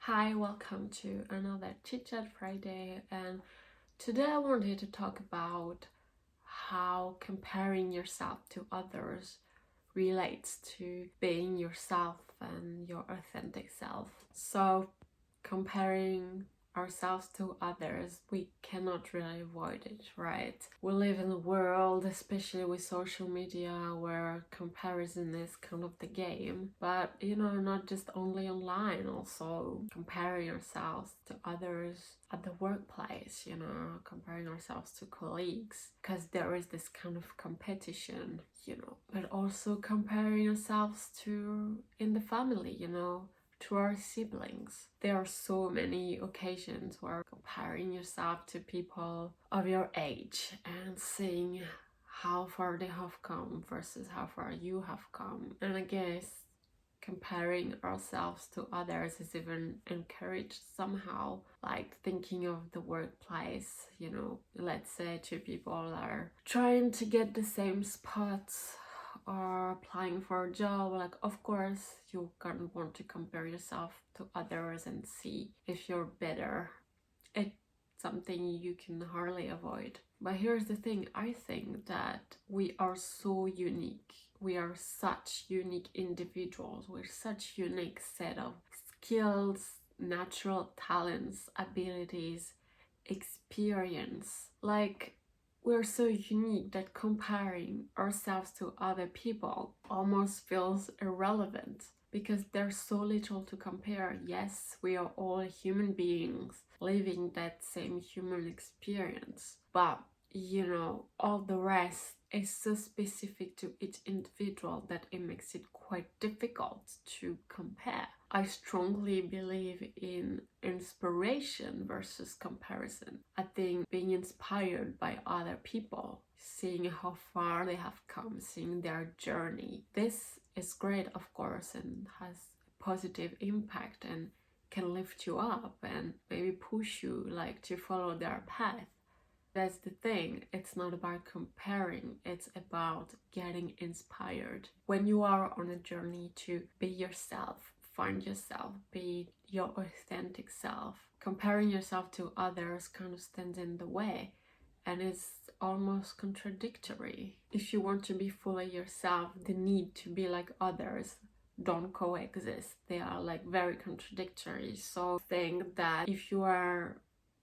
Hi, welcome to another Chit Chat Friday, and today I wanted to talk about how comparing yourself to others relates to being yourself and your authentic self. So, comparing ourselves to others, we cannot really avoid it, right? We live in a world, especially with social media, where comparison is kind of the game. But not just only online, also comparing ourselves to others at the workplace, comparing ourselves to colleagues, because there is this kind of competition, but also comparing ourselves to in the family, to our siblings. There are so many occasions where comparing yourself to people of your age and seeing how far they have come versus how far you have come. And I guess comparing ourselves to others is even encouraged somehow, like thinking of the workplace, let's say two people are trying to get the same spots or applying for a job. Like, of course you're gonna want to compare yourself to others and see if you're better. It's something you can hardly avoid. But here's the thing, I think that we are so unique. We are such unique individuals. We're such unique set of skills, natural talents, abilities, experience. Like, we're so unique that comparing ourselves to other people almost feels irrelevant because there's so little to compare. Yes, we are all human beings living that same human experience, but all the rest is so specific to each individual that it makes it quite difficult to compare. I strongly believe in inspiration versus comparison. I think being inspired by other people, seeing how far they have come, seeing their journey, this is great, of course, and has a positive impact and can lift you up and maybe push you like to follow their path. That's the thing, it's not about comparing, it's about getting inspired. When you are on a journey to be yourself, find yourself, be your authentic self, comparing yourself to others kind of stands in the way and it's almost contradictory. If you want to be fully yourself, the need to be like others don't coexist. They are like very contradictory. So I think that if you are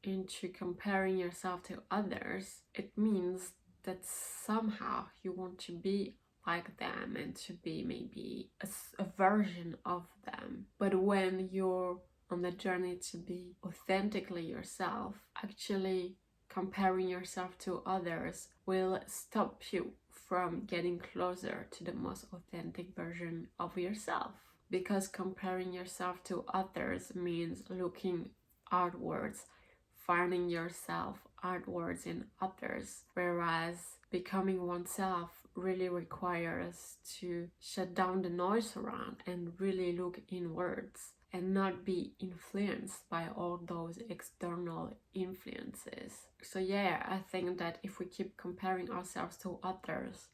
into comparing yourself to others, it means that somehow you want to be like them and to be maybe a version of them. But when you're on the journey to be authentically yourself, actually comparing yourself to others will stop you from getting closer to the most authentic version of yourself. Because comparing yourself to others means looking outwards, finding yourself outwards in others, whereas becoming oneself really requires to shut down the noise around and really look inwards and not be influenced by all those external influences. So yeah, I think that if we keep comparing ourselves to others,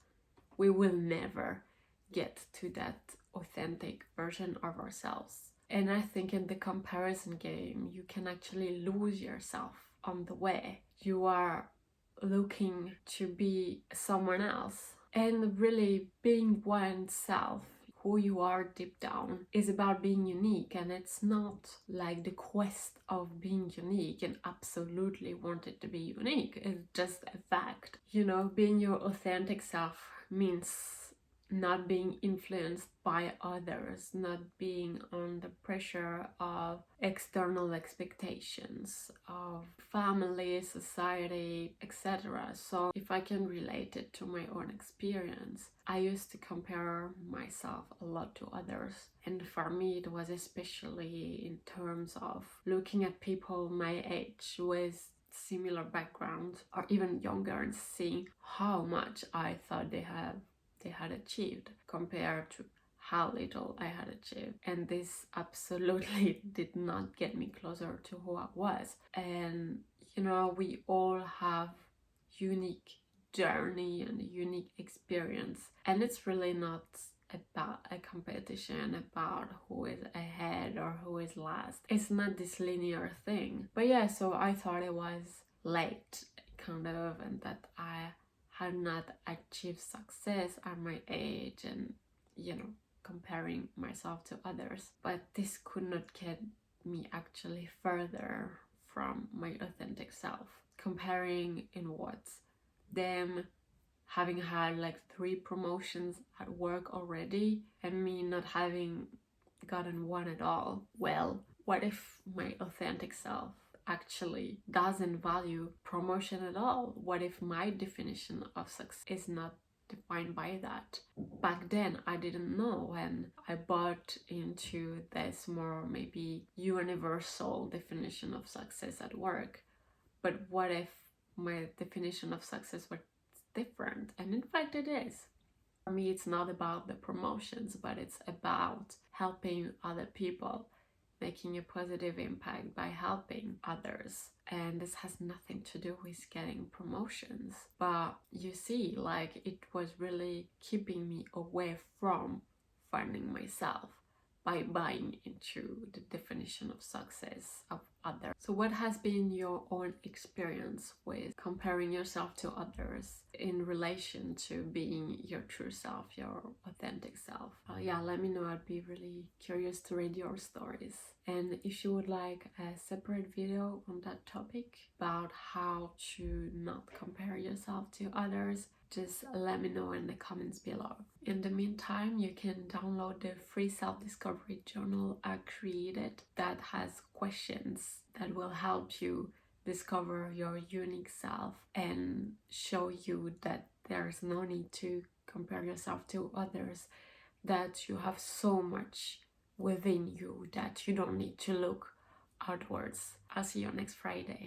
we will never get to that authentic version of ourselves. And I think in the comparison game, you can actually lose yourself on the way. You are looking to be someone else, and really being oneself, who you are deep down, is about being unique. And it's not like the quest of being unique and absolutely wanted to be unique. It's just a fact. Being your authentic self means not being influenced by others, not being under pressure of external expectations of family, society, etc. So if I can relate it to my own experience, I used to compare myself a lot to others. And for me, it was especially in terms of looking at people my age with similar backgrounds or even younger and seeing how much I thought they had achieved compared to how little I had achieved. And this absolutely did not get me closer to who I was. And we all have unique journey and unique experience, and it's really not about a competition about who is ahead or who is last. It's not this linear thing. But yeah, so I thought it was late, kind of, and that I had not achieved success at my age, and comparing myself to others. But this could not get me actually further from my authentic self. Comparing in what? Them having had like 3 promotions at work already and me not having gotten one at all. Well, what if my authentic self actually doesn't value promotion at all? What if my definition of success is not defined by that? Back then I didn't know, and I bought into this more maybe universal definition of success at work. But what if my definition of success was different? And in fact it is. For me, it's not about the promotions, but it's about helping other people, making a positive impact by helping others. And this has nothing to do with getting promotions. But you see, like, it was really keeping me away from finding myself by buying into the definition of success of others. So what has been your own experience with comparing yourself to others in relation to being your true self, your authentic self? Yeah, let me know. I'd be really curious to read your stories. And if you would like a separate video on that topic about how to not compare yourself to others, just let me know in the comments below. In the meantime, you can download the free self-discovery journal I created that has questions that will help you discover your unique self and show you that there's no need to compare yourself to others, that you have so much within you that you don't need to look outwards. I'll see you next Friday.